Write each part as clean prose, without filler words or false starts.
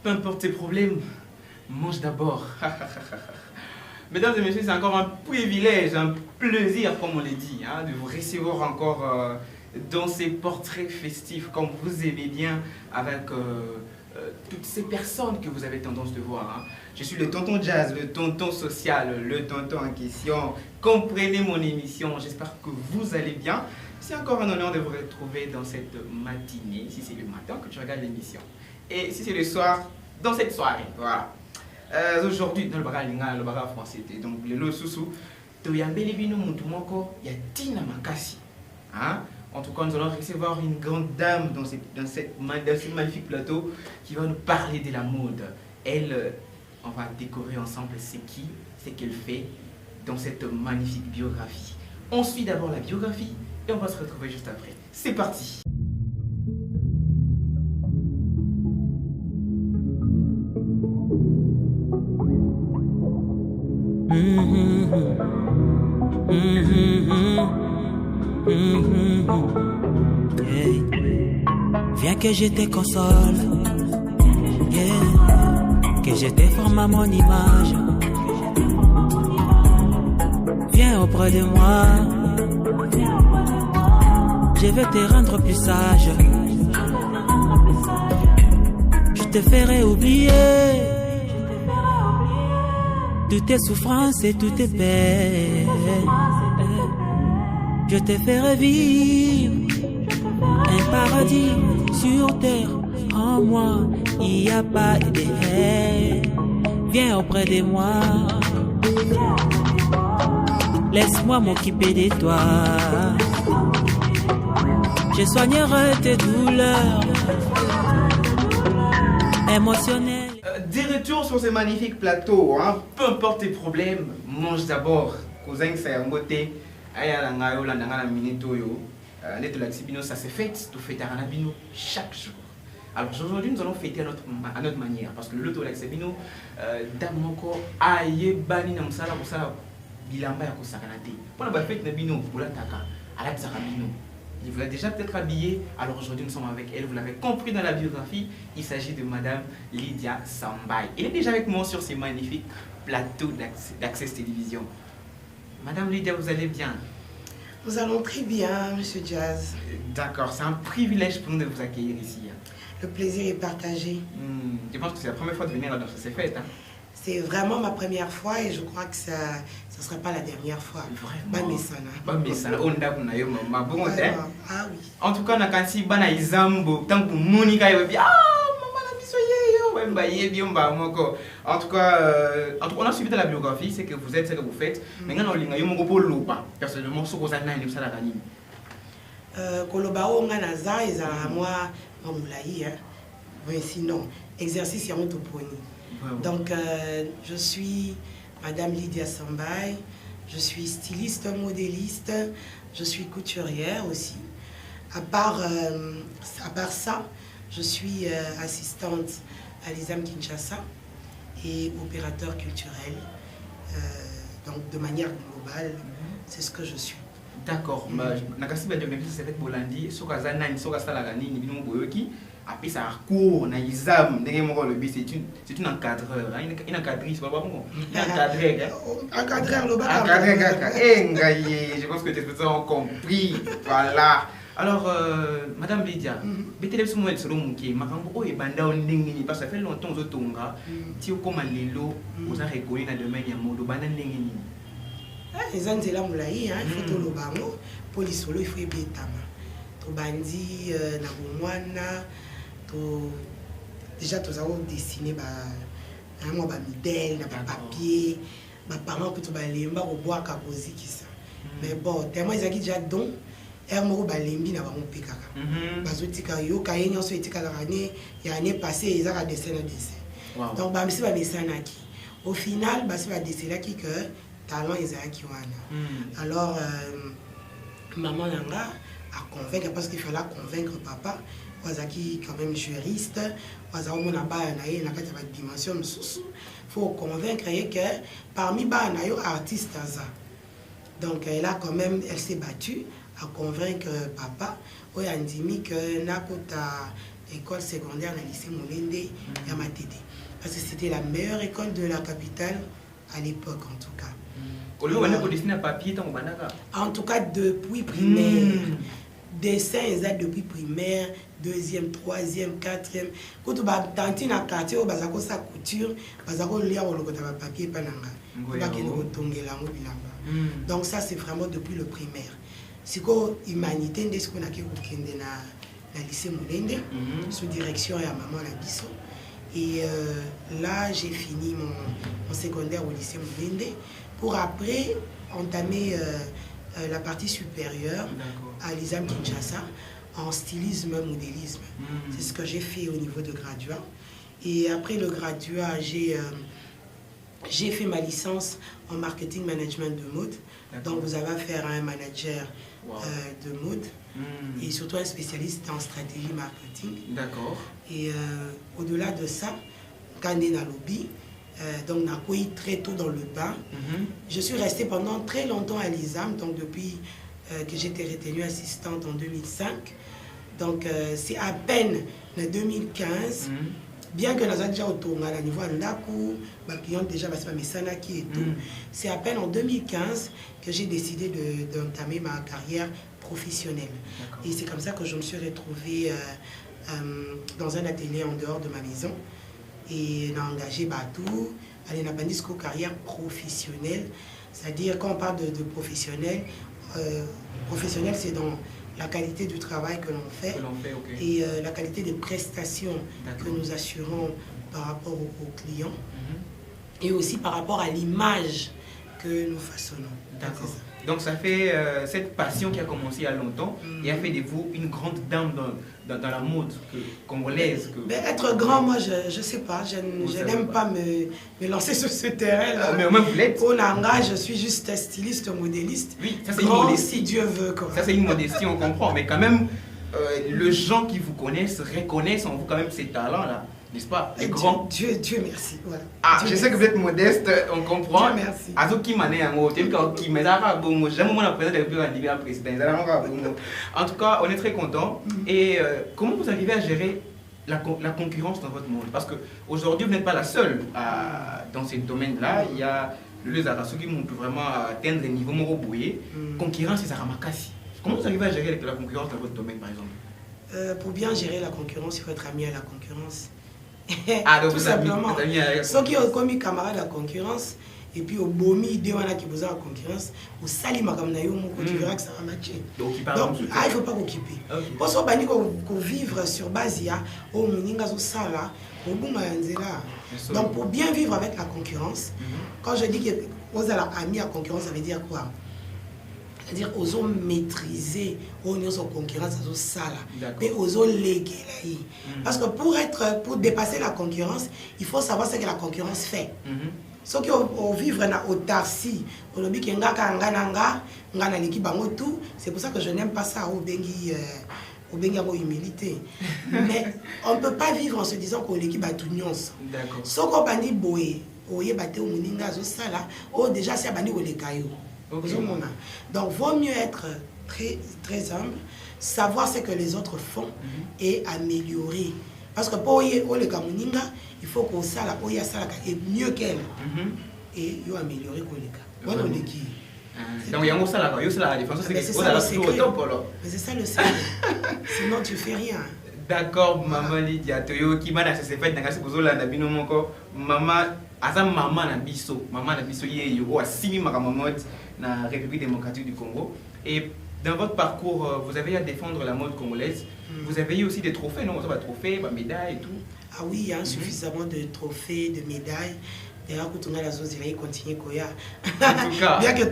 Peu importe tes problèmes, mange d'abord. Mesdames et messieurs, c'est encore un privilège, un plaisir, comme on l'a dit, hein, de vous recevoir encore dans ces portraits festifs, comme vous aimez bien, avec toutes ces personnes que vous avez tendance de voir. Hein. Je suis le tonton jazz, le tonton social, le tonton en question. Comprenez mon émission, j'espère que vous allez bien. C'est encore un honneur de vous retrouver dans cette matinée, si c'est le matin que tu regardes l'émission. Et si c'est le soir, dans cette soirée, voilà. Aujourd'hui, dans le bagage français, donc le lot sous il y a Makasi. Hein? En tout cas, nous allons recevoir une grande dame dans ce magnifique plateau qui va nous parler de la mode. Elle, on va découvrir ensemble c'est qui, c'est qu'elle fait dans cette magnifique biographie. On suit d'abord la biographie et on va se retrouver juste après. C'est parti! Hey. Viens que je te console, yeah. Que je te forme à mon image. Viens auprès de moi, je vais te rendre plus sage. Je te ferai oublier toutes tes souffrances et toutes tes peines. Je te ferai vivre un paradis sur terre. En moi, il n'y a pas de haine. Viens auprès de moi. Laisse-moi m'occuper de toi. Je soignerai tes douleurs émotionnelles. Des retours sur ce magnifique plateau, hein? Peu importe tes problèmes, mange d'abord. Cousin, c'est un beauté. Ça se fête, tout fait à Ranabino chaque jour. Alors aujourd'hui, nous allons fêter à notre manière. Parce que le loto Laxabino, Damoko, Aye, Bani, Namsala, Kusala, Bilamba, Kusakanate. Pour la fête, Nabino, Boulataka, Alatsarabino. Il vous a déjà peut-être habillé, alors aujourd'hui nous sommes avec elle, vous l'avez compris dans la biographie, il s'agit de Madame Lydia Sambai. Elle est déjà avec moi sur ces magnifiques plateaux d'Access Télévision. Madame Lydia, vous allez bien? Nous allons très bien, Monsieur Jazz. D'accord, c'est un privilège pour nous de vous accueillir ici. Le plaisir est partagé. Je pense que c'est la première fois de venir dans ces fêtes. Hein? C'est vraiment ma première fois et je crois que ça ne sera pas la dernière fois. Vraiment. Ah oui. En tout cas, on Bana Izambo, tant que Monica est bien. En tout cas, on a suivi de la biographie, c'est que vous êtes ce que vous faites. Mais on a personnellement, ce que vous avez Kolobao Nganaza, ils ont moi, Mamoulaï. Mais sinon, exercice, il y a un tout poni. Donc, je suis Madame Lydia Sambai, je suis styliste, modéliste, je suis couturière aussi. À part ça, je suis assistante à l'ISAM Kinshasa et opérateur culturel. Donc, de manière globale, c'est ce que je suis. D'accord. Nakasi ba biographie c'est fait Bolandi, sokaza nani sokasa la gani ni bino boyoki. Après ça cours na exam ndenge moko le but c'est une encadreur, une encadrice pas bon. Encadreur le bas. Je pense que tes personnes ont compris. Voilà. Alors Madame Lydia, betele so moel solo muke makambo o ebanda ndenge ni parce que ça fait longtemps aux tonga ti okoma lelo oza reconnu na domaine ya modo banda ndenge ni. Les ans de la moulaï, il faut tout le bango, pour les solos, il faut y bétama. To bandi, na bomwana, to déjà tous avons dessiné un modèle, na papier, ma parents que tu balemba au bois kabozi qui ça. Mais bon, tellement ils ont déjà don, ermo balembi na bango pikaka. Bazotika yo kayenyo so etika la année, il y a année passée ils ont dessin na dessin. Donc ba misi ba dessin qui. Au final, ba si ba dessin là qui que talent Isaac Yohana. Alors, maman Nanga a convaincre parce qu'il fallait convaincre papa. Wazaki quand même juriste. Wazaki mon abaya naïe na kati ba dimension mususu. Faut convaincre que parmi ba naïo artiste aza. Donc elle a quand même, elle s'est battue à convaincre papa. Oyandimi que na kota école secondaire na lycée Molende ya ma TD. Parce que c'était la meilleure école de la capitale à l'époque, en tout cas. En tout cas, depuis primaire. Dessin exact depuis primaire, 2e, 3e, 4e. Quand tu vas tenter dans le quartier, tu vas sa couture, tu vas lire le papier. Donc ça, c'est vraiment depuis le primaire. C'est quoi l'humanité, c'est ce qu'on a fait dans le lycée Moulende, sous direction de maman Labisso. Et là, j'ai fini mon secondaire au lycée Moulende pour après entamer la partie supérieure à l'ISAM Kinshasa en stylisme, modélisme. C'est ce que j'ai fait au niveau de graduat. Et après le graduat, j'ai fait ma licence en marketing management de mode. Donc vous avez affaire à un manager de mode et surtout un spécialiste en stratégie marketing. D'accord. Et au-delà de ça, quand on est dans le lobby, donc on a accueilli très tôt dans le bain. Je suis restée pendant très longtemps à l'ISAM, donc depuis que j'étais retenue assistante en 2005. Donc c'est à peine en 2015, bien que nous avons déjà autour à niveau Ndaku, ma cliente déjà va se faire Sanaki et tout. C'est à peine en 2015 que j'ai décidé d'entamer ma carrière professionnelle. Et c'est comme ça que je me suis retrouvée dans un atelier en dehors de ma maison. Et on a engagé Batou, elle n'a pas dit carrière professionnelle. C'est-à-dire, quand on parle de professionnel, professionnel c'est dans la qualité du travail que l'on fait, et la qualité des prestations que nous assurons par rapport aux clients et aussi par rapport à l'image que nous façonnons. D'accord. Donc ça fait cette passion qui a commencé il y a longtemps et a fait de vous une grande dame dans la mode congolaise. Être grand, moi je ne sais pas, je n'aime pas me lancer sur ce terrain-là. Mais au moins vous l'êtes. Au Nanga, je suis juste styliste, modéliste. Oui, ça c'est une modestie. Si Dieu veut. Quoi. Ça c'est une modestie, on comprend. Mais quand même, les gens qui vous connaissent reconnaissent en vous quand même ces talents-là. N'est-ce pas? Les grands. Dieu merci. Voilà. Ah, Dieu je sais merci. que vous êtes modeste, on comprend. Dieu merci. En tout cas, on est très content. Et comment vous arrivez à gérer la concurrence dans votre monde? Parce qu'aujourd'hui, vous n'êtes pas la seule dans ces domaines-là. Il y a les Arasu qui montrent vraiment atteindre les niveaux moroboués. Concurrence, c'est Aramakasi. Comment vous arrivez à gérer la concurrence dans votre domaine, par exemple? Pour bien gérer la concurrence, il faut être ami à la concurrence. Donc tout simplement. Ceux qui ont commis camarade à la concurrence, et puis au bomi, idée qui besoin de la concurrence, au salima comme tu verras que ça va matcher. Donc il ne faut pas occuper. Pour ça, qu'on vivre sur base, au Muninga Sala, au Boumayanzela. Donc pour bien vivre avec la concurrence, quand je dis que vous êtes ami à la concurrence, ça veut dire quoi? C'est-à-dire aux hommes maîtrisés, aux concurrence, aux salles, mais aux hommes légués. Parce que pour dépasser la concurrence, il faut savoir ce que la concurrence fait. Ceux qui vivent dans autarcie, c'est pour ça que je n'aime pas ça au Bengi humilité. Mais on ne peut pas vivre en se disant qu'on l'équipe a tout nyons. D'accord. Ce qu'on a dit, déjà c'est bandi les cailloux. Donc, vaut mieux être très, très humble, savoir ce que les autres font et améliorer. Parce que pour les Kamuninga, il faut qu'on sache et mieux qu'elle. Et il faut améliorer les gars. Donc, il y a un salaire, il y a la défense, mais c'est ça le secret. Sinon, tu fais rien. D'accord, maman Lydia, Toyo, qui m'a fait maman, maman na biso yeyo asimi makamamot na République démocratique du Congo. Et dans votre parcours, vous avez à défendre la mode congolaise. Vous avez eu aussi des trophées, non? Vous avez des trophées, des médailles et tout. Ah oui, il y a suffisamment de trophées, de médailles. D'ailleurs, quand on a la zone, il continue Koya. En tout cas, bien que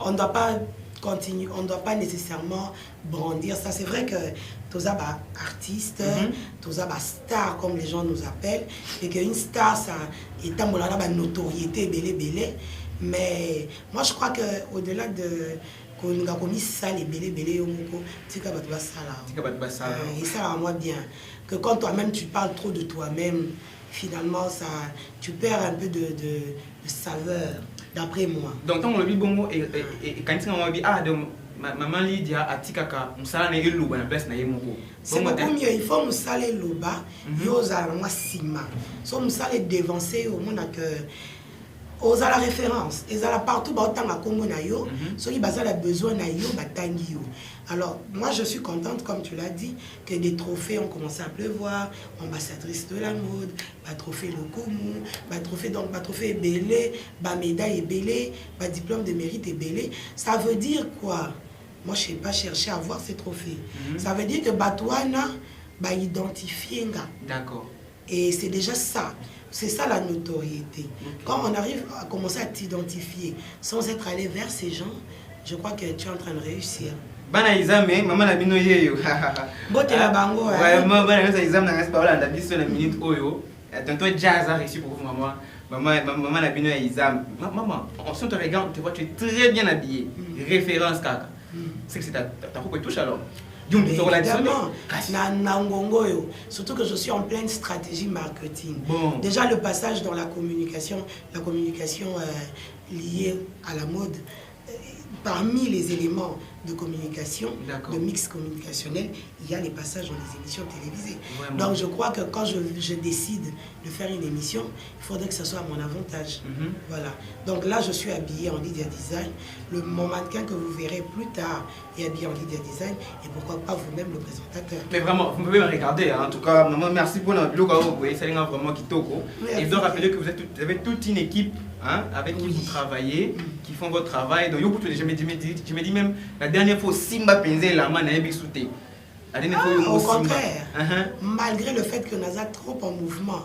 on ne doit pas continuer, on ne doit pas nécessairement brandir ça. C'est vrai que tous les artistes, tous les stars comme les gens nous appellent, et qu'une star, ça est une notoriété belé. Mais moi, je crois qu'au-delà de qu'on a commis ça, les belé, c'est ça et ça va moi bien. Que quand toi-même tu parles trop de toi-même, finalement, tu perds un peu de saveur. D'après moi. Donc, quand on le dit bon et quand on dit maman Lydia atikaka musala na eluba na place na yemoko. C'est beaucoup mieux, il faut musala eluba, yo za na sima. So musala devancer au monde que aux à la référence, et à la partout ba otanga kombo na yo, so ki bazala besoin na yo batangi yo. Alors, moi je suis contente, comme tu l'as dit, que des trophées ont commencé à pleuvoir, ambassadrice de la mode, bah trophée Lokomu, bah trophée Belé, bah médaille Belé, bah diplôme de mérite et Belé. Ça veut dire quoi? Moi je ne sais pas chercher à avoir ces trophées. Ça veut dire que Batouana bah identifier nga. D'accord. Et c'est déjà ça. C'est ça la notoriété. Quand on arrive à commencer à t'identifier sans être allé vers ces gens, je crois que tu es en train de réussir. Bana examen, maman la bino yeyo. Bote la bango. Vraiment, bana examen na pas la biso na minute oyo. Tonton Jazz a reçu pour vous maman. Maman la bino examen. Maman, on se regarde, tu vois tu es très bien habillée. Référence kaka. C'est que c'est ta coupe touche alors. Évidemment, surtout que je suis en pleine stratégie marketing. Bon. Déjà le passage dans la communication liée à la mode, parmi les éléments de communication, de mix communicationnel, il y a les passages dans les émissions télévisées. Vraiment. Donc je crois que quand je décide de faire une émission, il faudrait que ce soit à mon avantage. Voilà. Donc là, je suis habillée en Lydia Design. Mon mannequin que vous verrez plus tard est habillé en Lydia Design. Et pourquoi pas vous-même le présentateur. Mais vraiment, vous pouvez me regarder. Hein. En tout cas, maman, merci pour notre look. Vous voyez, c'est vraiment kitoko. Et je dois rappeler que vous avez toute une équipe hein, avec qui vous travaillez, qui font votre travail. Donc, je me dis même, la dernière fois, Simba Penze, la main n'a pas sauté. Au contraire, malgré le fait que nous sommes trop en mouvement,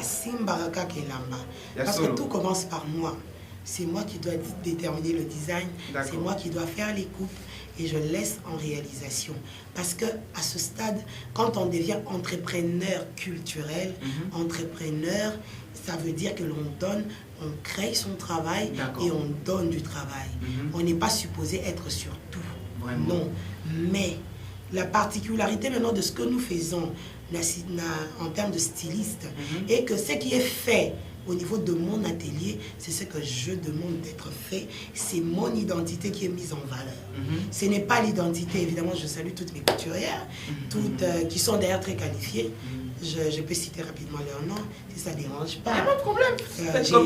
Simba Raka est là-bas. Parce que tout commence par moi. C'est moi qui dois déterminer le design, c'est moi qui dois faire les coupes et je laisse en réalisation. Parce que à ce stade, quand on devient entrepreneur culturel, entrepreneur, ça veut dire que l'on donne, on crée son travail et on donne du travail. On n'est pas supposé être sur tout. Vraiment. Non, mais la particularité maintenant de ce que nous faisons en termes de styliste est que ce qui est fait au niveau de mon atelier, c'est ce que je demande d'être fait. C'est mon identité qui est mise en valeur. Ce n'est pas l'identité, évidemment, je salue toutes mes couturières, toutes qui sont d'ailleurs très qualifiées. Je peux citer rapidement leur nom, si ça ne dérange pas. Il n'y a pas de problème.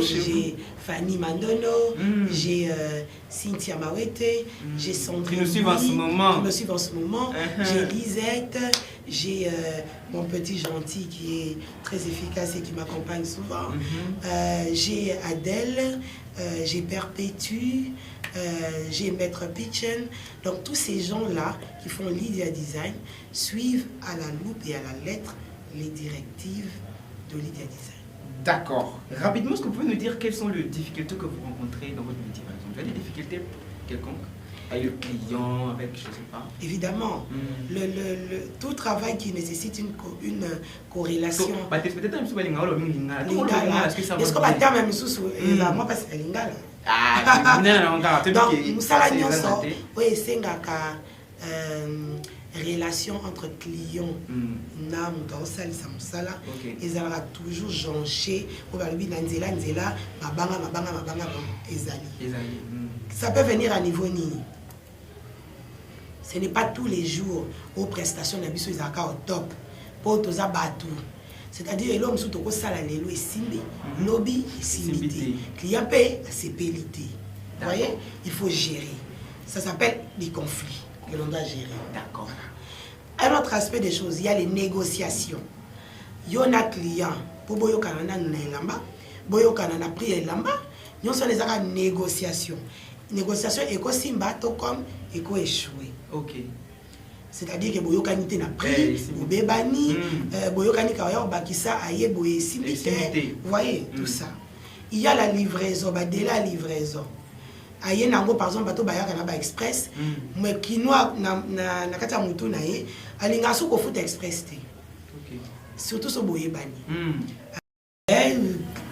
J'ai Fanny Mandono, j'ai Cynthia Mawete, j'ai Sandrine. Qui nous suivent en ce moment. Qui me suivent en ce moment. J'ai Lisette, j'ai mon petit gentil qui est très efficace et qui m'accompagne souvent. J'ai Adèle, j'ai Perpétue, j'ai Maître Pitchen. Donc tous ces gens-là qui font Lydia Design suivent à la loupe et à la lettre les directives de Lydia Design. D'accord. Rapidement, est-ce que vous pouvez nous dire quelles sont les difficultés que vous rencontrez dans votre métier, par exemple? Vous avez des difficultés quelconques avec le client, avec je ne sais pas? Évidemment. Tout travail qui nécessite une corrélation. Peut-être un petit peu lingala. Est-ce qu'on va dire même sous moi parce que lingala. Ah, donc musala nyonso oui c'est ngaka relation entre client na muto salisa musala ezalaka toujours jonché au balobi na nzela mabanga ezali. Ça peut venir à niveau nini. Ce n'est pas tous les jours aux prestations na biso ezalaka au top pour toza batu. C'est-à-dire l'homme sous toko sala lelo esimbi lobby esimbi client paye sepelité. Vous voyez, il faut gérer. Ça s'appelle des conflits que l'on doit gérer. D'accord. Un autre aspect des choses, il y a les négociations. Il y a un client pour boyo kanana nélamba, boyo kanana prix elamba, nous sommes les négociations. Négociation éco simba to comme éco échoué. OK. C'est-à-dire que boyo kanité na prix, bebani, boyo kanika ya bakisa aye boye simité. Vous voyez tout ça. Il y a la livraison, dès la livraison. Aye nango par exemple bato bayaka na ba express mais kinoa na kata mutu na ye alinga so ko foot express te. OK. Surtout so boye bani.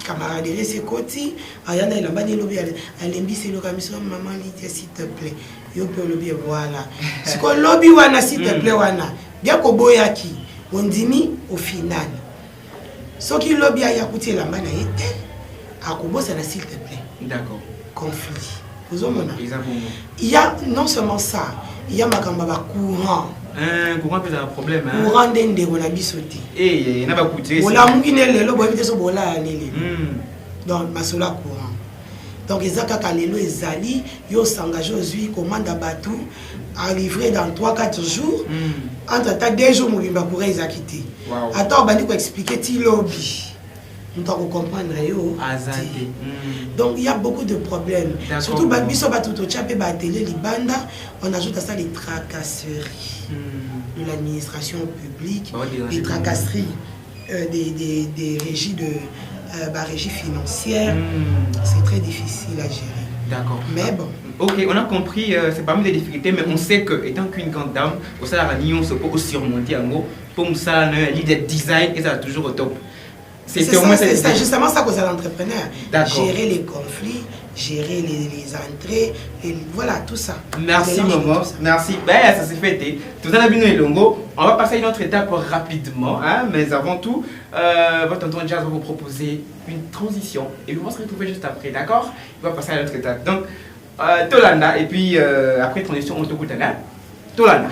Camaraderie c'est koti ayana ilamba ni lobi alembi c'est lo kamiso maman Lydia s'il te plaît yo pe lobi voilà ce ko lobi wana s'il te plaît wana bien ko boyaki ondimi au final so ki lobi aya kuti lamba na yete akobosa na s'il te plaît. D'accord. Conflit. Il y a non seulement ça, il y a Makamba courant. Courant peut avoir un problème. Courant d'ende on a bisoté. Et il y en a pas coûté. On l'a moukiné le lobo éviter ce bola lélé. Donc masola courant. Donc les akaka lelo ezali yo s'engage aujourd'hui commande à bateau à livrer dans 3-4 jours. Entre temps 2 jours mobimba pourrait les quitter. Attends on va dire expliquer ti lobby. Nous devons comprendre. Donc il y a beaucoup de problèmes. Surtout on ajoute à ça les tracasseries de l'administration publique, les tracasseries des régies régies financières. C'est très difficile à gérer. D'accord. Mais bon. Ok, on a compris, c'est parmi les difficultés, mais on sait que, étant qu'une grande dame, au sein de la réunion, on se peut surmonter en gros, pour ça, l'idée de design, et ça va toujours au top. C'est justement ça que c'est l'entrepreneur. Gérer les conflits, gérer les entrées, et voilà, tout ça. Merci maman, merci. Ben, ça s'est fait. Tout ça, et Longo. On va passer à une autre étape rapidement, hein, mais avant tout, votre tonton Jazz va vous proposer une transition et vous allez se retrouver juste après, d'accord? On va passer à l'autre étape. Donc, Tolanda, et puis après transition, on te goûte, hein? Tolanda.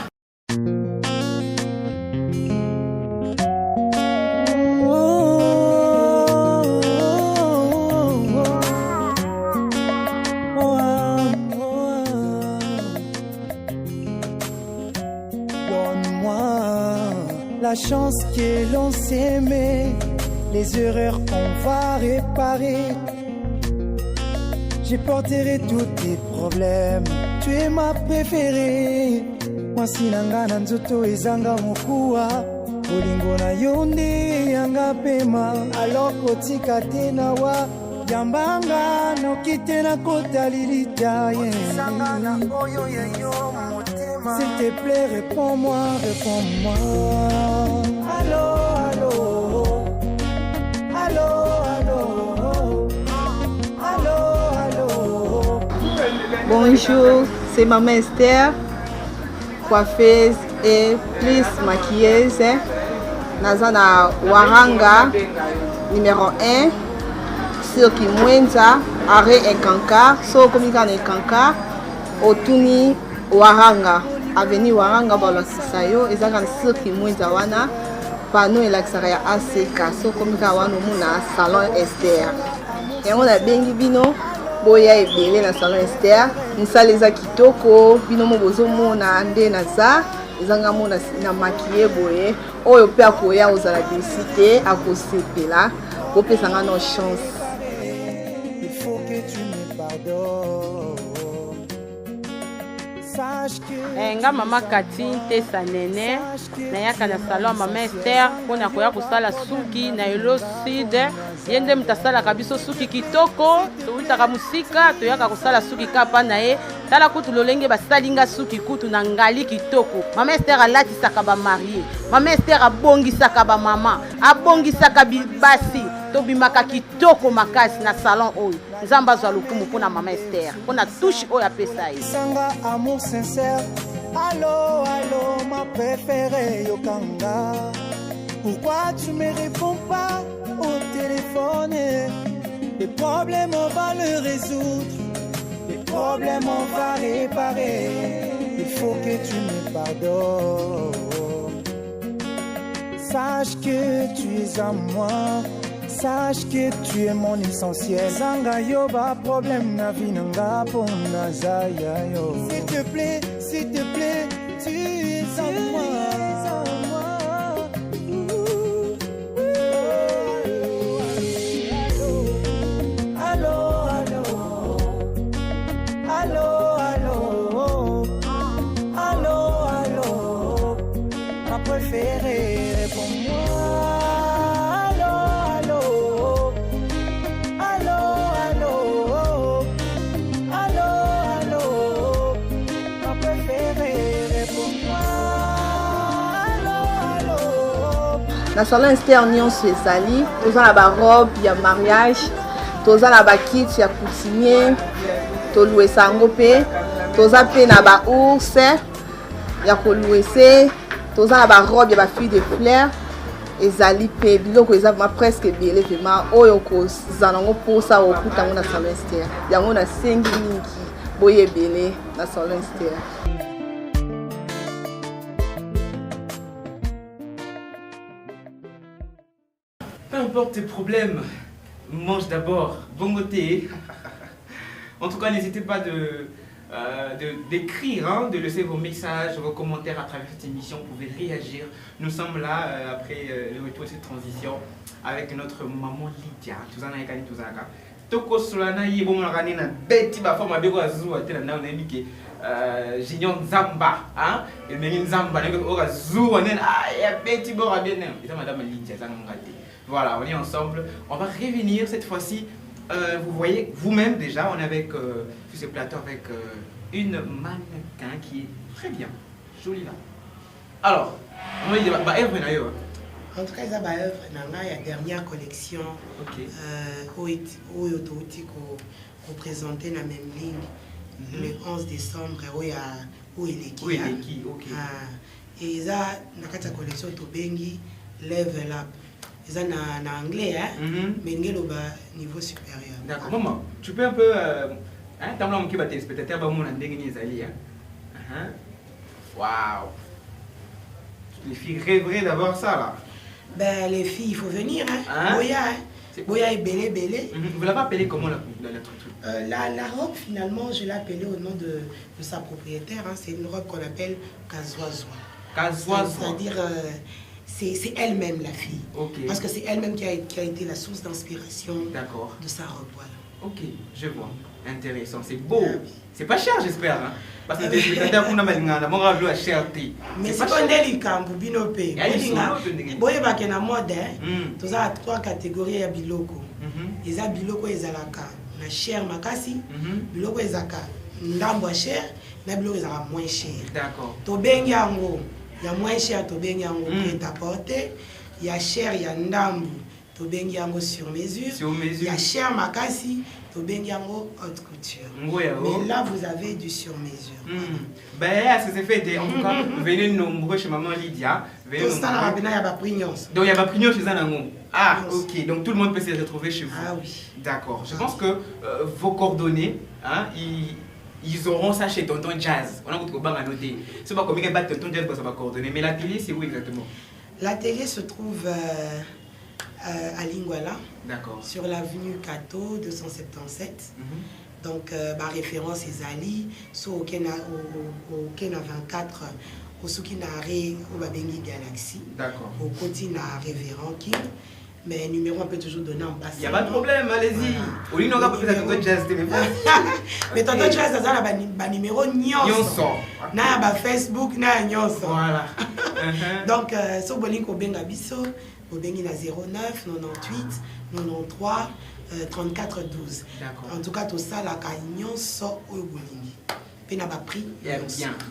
La chance que l'on s'aimait, les erreurs qu'on va réparer. Je porterai tous tes problèmes, tu es ma préférée. Moi si nanga nzoto ezanga mokuwa, bolingo na yonde yanga pema. Alors kotika tena wa yambanga no kitena kota lilita. S'il te plaît, réponds-moi, réponds-moi. Allô, allô. Allô, allô. Allô, allô. Bonjour, c'est Maman Esther, coiffeuse et plus maquilleuse. Nazana Waranga, numéro 1. Sur Kimwenza, arrêt et kanka, so komika ne kanka, otuni Waranga. Avenue Waranga balakisa yo ezaka sirki mweza wana pano elakisaka ya ACK so komika wana omona salon Esther yango na bengi bino boya ebele na salon Esther misala eza kitoko bino mo bozomona nde naza ezanga mona na maquiller boye oyo pe akoya ozala bisite akosepela kopesanga no chance. Il faut que tu me pardonnes. Nga mama Kati Tesa Nene na yaka na salon Mama Esther pona koya kusala suki na Elo Sud yende mutasala kabiso suki kitoko tuitaka musika toyaka kusala suki kapa na ye tala kutu lolenge basalinga suki kutu na ngali kitoko. Mama Esther alatisaka ba marié, Mama Esther abongisaka ba mama, abongisaka basi tobimaka kitoko makasi na salon oyo nzamba zwa lukumu pona Mama Esther pona touche oyo apesa ye sanga amour sincère. Allô, allô, ma préférée Yokanga. Pourquoi tu me réponds pas au téléphone? Les problèmes on va le résoudre, les problèmes on va réparer. Il faut que tu me pardonnes. Sache que tu es à moi, sache que tu es mon essentiel. Zanga yoba problème na vinanga pona zaya yo. S'il te plaît, tu es à moi. Allô, allô. Allô, allô. Allô, allô. Ma préférée, réponds-moi. Na salon Esther nyonso ezali toza na ba robe ya mariage, toza na ba kit ya coutinier, toluesa yango pe toza pe na ba ours ya koluese, toza na ba robe ya ba fille de fleurs ezali pe biloko eza vraiment presque ebele vraiment oyo kozala nango mposa okuta yango na salon Esther yango na sengi mingi boye bene na salon Esther. Peu importe tes problèmes, mange d'abord. Bon thé. En tout cas, n'hésitez pas d'écrire, hein, de laisser vos messages, vos commentaires à travers cette émission. Vous pouvez réagir. Nous sommes là après le retour de cette transition avec notre maman Lydia. Toko Solana yi bon rani na beti ba forma bego azu atela na na miki Junior Nzamba hein et meni Nzamba ne ko azu nen ya beti bo bien et ça madame Lydia ça ngati. Voilà, on est ensemble. On va revenir cette fois-ci. Vous voyez vous-même déjà, on est avec sur ce plateau avec une mannequin qui est très bien, jolie là. Alors, on va dire bah œuvre na yo. En tout cas, ça va œuvre dans la dernière collection. OK. Où qu'on présentait la même ligne le 11 décembre où il est qui. Oui, il est qui. OK. Et ça dans la collection to bengi level up. Ça en anglais mais ngelo ba niveau supérieur. D'accord. Maman, tu peux un peu hein, t'as l'homme qui va téléspectateur ba mon ndenge ni ezali hein. Waouh. Les filles rêveraient d'avoir ça là. Ben les filles, il faut venir hein. Boya est belé. Vous l'avez appelé comment la truc? La robe finalement, je l'ai appelée au nom de sa propriétaire, hein. C'est une robe qu'on appelle Kazoazoa. C'est-à-dire c'est elle-même la fille. Okay. Parce que c'est elle-même qui a été la source d'inspiration de sa robe. Voilà. Ok, je vois. Intéressant, c'est beau. C'est pas cher, j'espère. Hein? Parce que c'est cher. Mais c'est pas un campo binopé. Boye bake na mode tu as trois catégories ya biloko. Eza biloko ezalaka na cher makasi, biloko ezaka ndambo cher, na biloko ezaka moins cher. D'accord. To bengi yango ya moins cher to bengi yango prêt à porter, ya cher ya ndambo to bengi yango sur mesure. Sur mesure. Ya cher makasi to bengi yango haute couture. Mais là vous avez du sur mesure. Ben ça s'est fait en tout cas venez nombreux chez maman Lydia. Tout ça là il y a pas prignos. Donc il y a pas prignos chez Zanango. Ah OK, donc tout le monde peut se retrouver chez vous. Ah oui. D'accord. Je pense que vos coordonnées hein, ils auront ça chez Tonton Jazz. On a beaucoup de noter. C'est pas comme il y a Tonton Jazz pour ça va coordonner, mais l'atelier c'est où exactement? L'atelier se trouve à Linguala. D'accord. Sur l'avenue Cato 277. Donc ma référence est Zali, sur au Kena 24 au Soukinare au Babengi Galaxy. D'accord. Au côté na Révérend King. Mais numéro on peut toujours donner en bas. Il n'y a pas de problème, allez-y. Au lieu de peut-être Tonton Jazz mais Tonton Jazz ça a numéro nyonso. Na ba Facebook na nyonso. Voilà. Donc so bolingo benga biso au bengi na 09 98 93 34 12. En tout cas tout ça la nyonso au bolingi. Pena ba prix. Bien.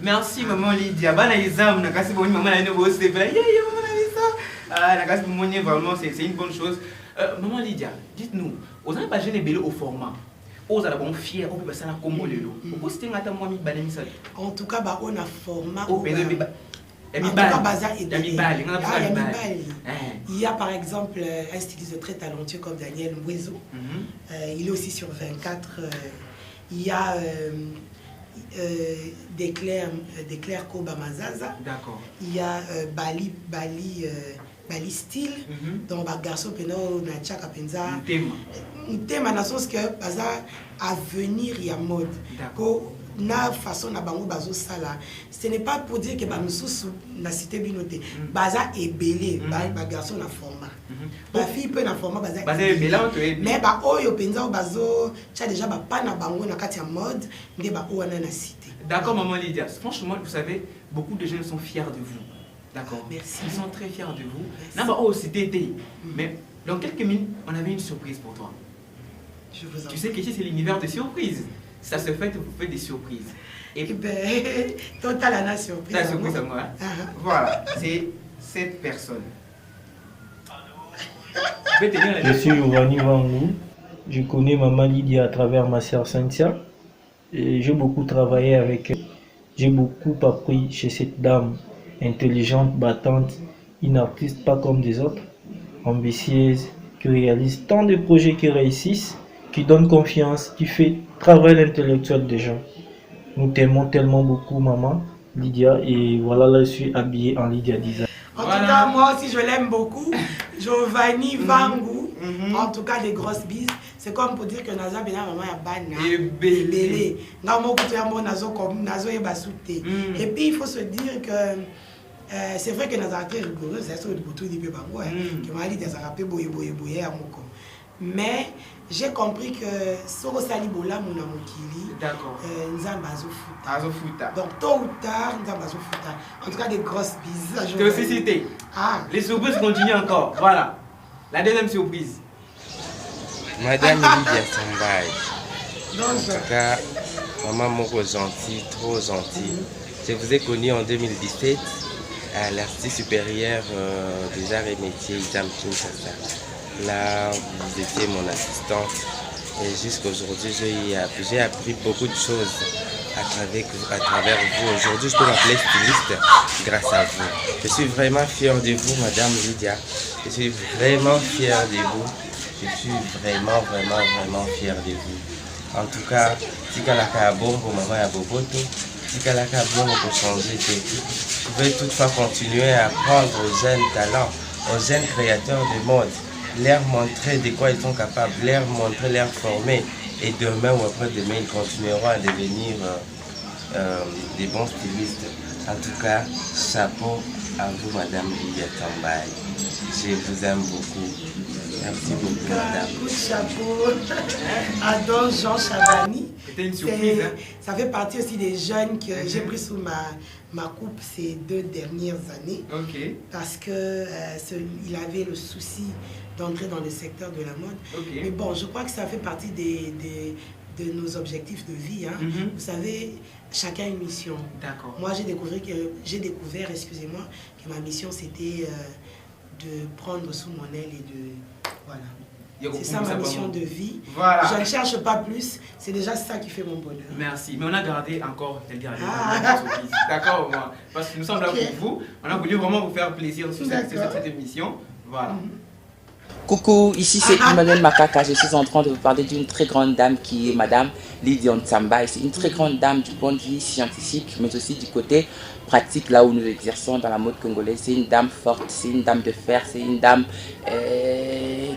Merci maman Lydia. Bana exam na kasi boni maman na no bo se bla. Vraiment, c'est une bonne chose. Maman Lydia, dites-nous, vous n'avez pas gêné belé au format. Vous avez bon fier, vous pouvez passer à Congo lelo. Vous c'était ngata moi mi bané misal. En tout cas, bah on a format. Il y a par exemple un styliste très talentueux comme Daniel Mbouezo. Il est aussi sur 24. Il y a Déclaire Koba Mazaza. D'accord. Il y a Bali style donc ba garçon peno na chaka penza thème na sens que baza avenir ya mode ko na façon na bango bazo sala ce n'est pas pour dire que ba mususu na cité binoté baza ebelé ba garçon na format ba fille peut na format baza mais ba oyo penza bazo cha déjà ba pa na bango na kati ya mode nde ba wana na cité. D'accord maman Lydia, franchement vous savez beaucoup de jeunes sont fiers de vous. D'accord. Merci. Ils sont très fiers de vous. Non, oh, c'était. Mais dans quelques minutes, on avait une surprise pour toi. Je vous en tu sais qu'ici, c'est l'univers des surprises. Ça se fait, vous faites des surprises. Et ben, total la surprise. La surprise à moi. Voilà, c'est cette personne. Je suis Ourani Wangou. Je connais Maman Lydia à travers ma sœur Cynthia. Et j'ai beaucoup travaillé avec elle. J'ai beaucoup appris chez cette dame. Intelligente, battante, une artiste pas comme des autres, ambitieuse, qui réalise tant de projets qui réussissent, qui donne confiance, qui fait travailler l'intellectuel des gens. Nous t'aimons tellement beaucoup, maman, Lydia. Et voilà, là, je suis habillé en Lydia Design. En tout cas, moi aussi, je l'aime beaucoup. Giovanni Vangu, en tout cas, des grosses bises. C'est comme pour dire que Naza Bena maman a ban et belé. Et puis il faut se dire que c'est vrai que Naza est très rigoureux, c'est ça le bouton du bébé qui m'a dit des arabes boye à mon corps. Mais j'ai compris que Soro Salibola mon amokili. D'accord. Nzamba Azofuta. Azofuta. Donc tôt ou tard Nzamba Azofuta. En tout cas des grosses bises. Tu as aussi cité. Ah. Les surprises continuent encore. Voilà. La deuxième surprise. Madame Lydia Sambai. En tout cas, maman Moko gentille, trop gentille. Je vous ai connu en 2017 à l'Institut supérieur des arts et métiers Idam Kinshasa. Là, vous étiez mon assistante et jusqu'à aujourd'hui, j'ai appris beaucoup de choses à travers vous. Aujourd'hui, je peux m'appeler styliste grâce à vous. Je suis vraiment fier de vous, Madame Lydia. Je suis vraiment fier de vous. Je suis vraiment fier de vous. En tout cas, si Kalaka bon pour maman à Boboto, si Kalaka bon pour changer, je vais toutefois continuer à apprendre aux jeunes talents, aux jeunes créateurs de mode, leur montrer de quoi ils sont capables, leur montrer, leur former. Et demain ou après-demain, ils continueront à devenir des bons stylistes. En tout cas, chapeau à vous, Madame Lydia Sambai. Je vous aime beaucoup. Merci beaucoup, madame. Coup de chapeau à Don Jean Chabani. C'était une surprise. Ça fait partie aussi des jeunes que j'ai pris sous ma coupe ces 2 dernières années. Okay. Parce que il avait le souci d'entrer dans le secteur de la mode. Okay. Mais bon, je crois que ça fait partie de nos objectifs de vie. Hein. Vous savez, chacun a une mission. D'accord. Moi, j'ai découvert, excusez-moi, que ma mission c'était de prendre sous mon aile et de... Voilà. C'est ça ma mission de vie. Voilà. Je ne cherche pas plus. C'est déjà ça qui fait mon bonheur. Merci. Mais on a gardé encore les dernières surprises. D'accord, moi. Parce que nous sommes là pour vous. On a voulu vraiment vous faire plaisir sur cette émission. Voilà. Coucou, ici c'est Emmanuel Makaka. Je suis en train de vous parler d'une très grande dame qui est Madame Lydia Sambai. C'est une très grande dame du point de vue scientifique, mais aussi du côté pratique, là où nous exerçons dans la mode congolaise. C'est une dame forte, c'est une dame de fer, c'est une dame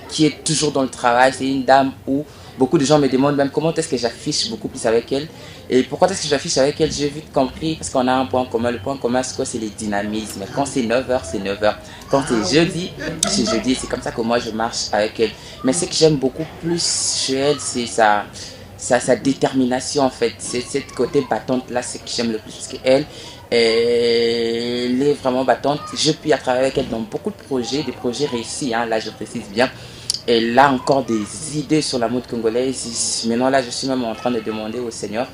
qui est toujours dans le travail. C'est une dame où beaucoup de gens me demandent même comment est-ce que j'affiche beaucoup plus avec elle. Et pourquoi est-ce que j'affiche avec elle? J'ai vite compris parce qu'on a un point commun. Le point commun, c'est quoi? C'est le dynamisme. Quand c'est 9h, c'est 9h. Quand c'est jeudi, c'est jeudi. C'est comme ça que moi, je marche avec elle. Mais ce que j'aime beaucoup plus chez elle, c'est sa détermination, en fait. C'est cette côté battante-là, c'est que j'aime le plus. Parce qu'elle, elle est vraiment battante. Je puis travailler avec elle dans beaucoup de projets, des projets réussis. Hein, là, je précise bien. Elle a encore des idées sur la mode congolaise. Maintenant, là, je suis même en train de demander au Seigneur,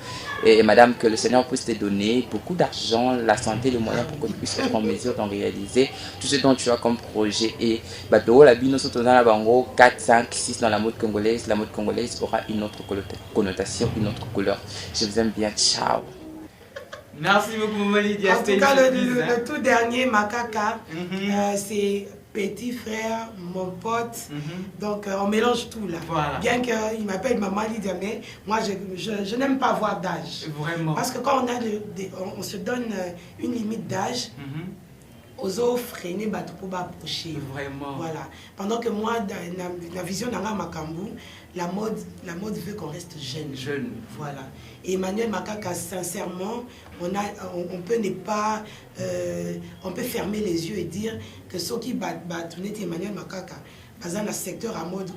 et madame, que le Seigneur puisse te donner beaucoup d'argent, la santé, les moyens pour que tu puisses être en mesure d'en réaliser tout ce dont tu as comme projet. Et la bino dans la bango 4, 5, 6 dans la mode congolaise aura une autre connotation, une autre couleur. Je vous aime bien. Ciao. Merci beaucoup, Maman Lydia. En tout cas, le tout dernier, Makaka, c'est petit frère, mon pote. Donc, on mélange tout là. Voilà. Bien qu'il m'appelle Maman Lydia, mais moi, je n'aime pas avoir d'âge. Vraiment. Parce que quand on se donne une limite d'âge, aux autres freiner pour approcher. Vraiment. Voilà. Pendant que moi, dans la vision d'Anga Makambu, la mode veut qu'on reste jeune. Jeune. Voilà. Et Emmanuel Makaka, sincèrement, on peut ne pas, on peut fermer les yeux et dire que ceux qui battent Emmanuel Makaka, par exemple, dans le secteur à mode,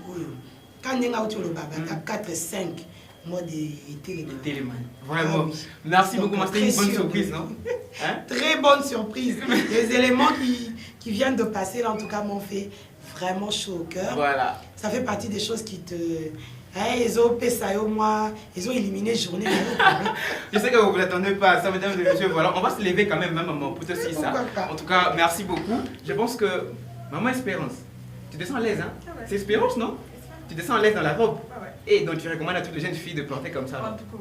quand on est à 4-5, mode et téléman. Vraiment. Merci beaucoup, c'était une bonne surprise, non? Très bonne surprise. Les éléments qui viennent de passer, là, en tout cas, m'ont fait vraiment chaud au cœur. Voilà. Ça fait partie des choses qui te... ils ont payé moi, ils ont éliminé journée. Je sais que vous ne l'attendez pas à ça, mesdames et messieurs. Voilà, on va se lever quand même, maman, pour te dire ça. En tout cas, merci beaucoup. Je pense que, maman Espérance, tu te sens à l'aise, hein? C'est Espérance, non? Tu te sens à l'aise dans la robe? Et donc tu recommandes à toutes les jeunes filles de porter comme ça? En tout cas,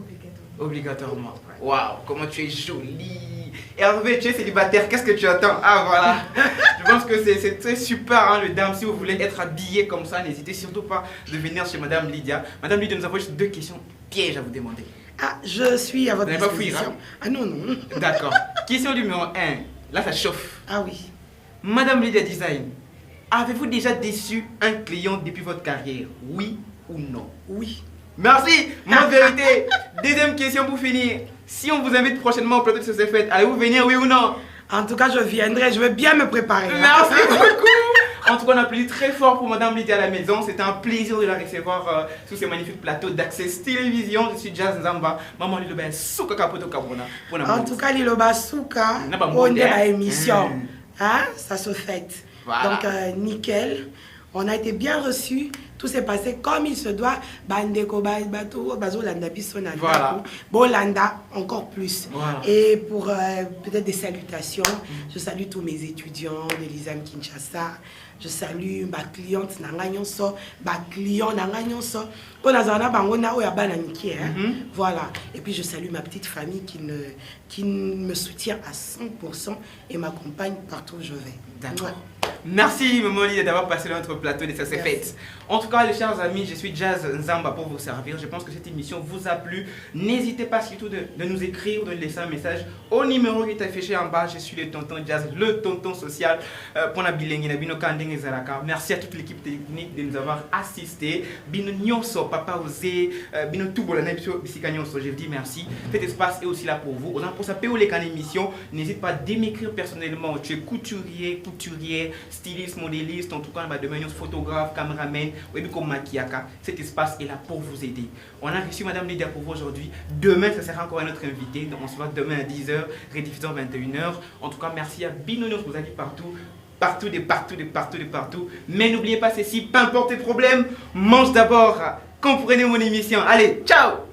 obligatoirement. Waouh, comment tu es jolie! Hervé, tu es célibataire, qu'est-ce que tu attends? Ah voilà. Je pense que c'est très super, hein, le dame. Si vous voulez être habillé comme ça, n'hésitez surtout pas de venir chez Madame Lydia. Madame Lydia, nous avons juste 2 questions pièges à vous demander. Ah, je suis à votre disposition. Vous n'allez pas fuir, hein? Ah non, non. D'accord. Question numéro 1. Là, ça chauffe. Ah oui. Madame Lydia Design, avez-vous déjà déçu un client depuis votre carrière? Oui ou non? Oui. Merci, ma vérité. Deuxième question pour finir. Si on vous invite prochainement au plateau de ces fêtes, allez-vous venir, oui ou non? En tout cas, je viendrai, je vais bien me préparer. Merci beaucoup. En tout cas, on applaudit très fort pour Madame Lydia à la maison. C'était un plaisir de la recevoir sur ces magnifiques plateaux d'Access Télévision. Je suis Jazz Nzamba. Maman Liloba Souka Kapoto Kabona. En tout cas, Liloba Souka, on est à l'émission. Hein? Ça se fête. Voilà. Donc, nickel. On a été bien reçus. Tout s'est passé comme il se doit. Bandeko, Bato, Bazolanda, Bissonanda. Voilà. Bolanda, encore plus. Voilà. Et pour peut-être des salutations, je salue tous mes étudiants de l'ISAM Kinshasa. Je salue ma cliente Nanganyonso, ma client Nanganyonso. Voilà. Et puis je salue ma petite famille qui me soutient à 100% et m'accompagne partout où je vais. D'accord. Merci Maman Lydia d'avoir passé dans notre plateau de Ça c'est fête. En tout cas, les chers amis, je suis Jazz Nzamba pour vous servir. Je pense que cette émission vous a plu. N'hésitez pas surtout de nous écrire ou de laisser un message au numéro qui est affiché en bas. Je suis le tonton Jazz, le tonton social. Merci à toute l'équipe technique de nous avoir assistés. Bino Nyonso, Papa Osé, Bino Tubolana, je vous dis merci. Cet espace est aussi là pour vous. On a pour ça payer les émission. N'hésite pas à m'écrire personnellement. Tu es couturier, couturière, styliste, modéliste, en tout cas, demain, photographe, caméraman, comme maquillaka. Cet espace est là pour vous aider. On a reçu Madame Lydia pour vous aujourd'hui. Demain, ça sera encore un autre invité. Donc, on se voit demain à 10h, rediffusion à 21h. En tout cas, merci à Binounios pour vous aller partout. Partout. Mais n'oubliez pas ceci, peu importe les problèmes, mange d'abord. Comprenez mon émission. Allez, ciao!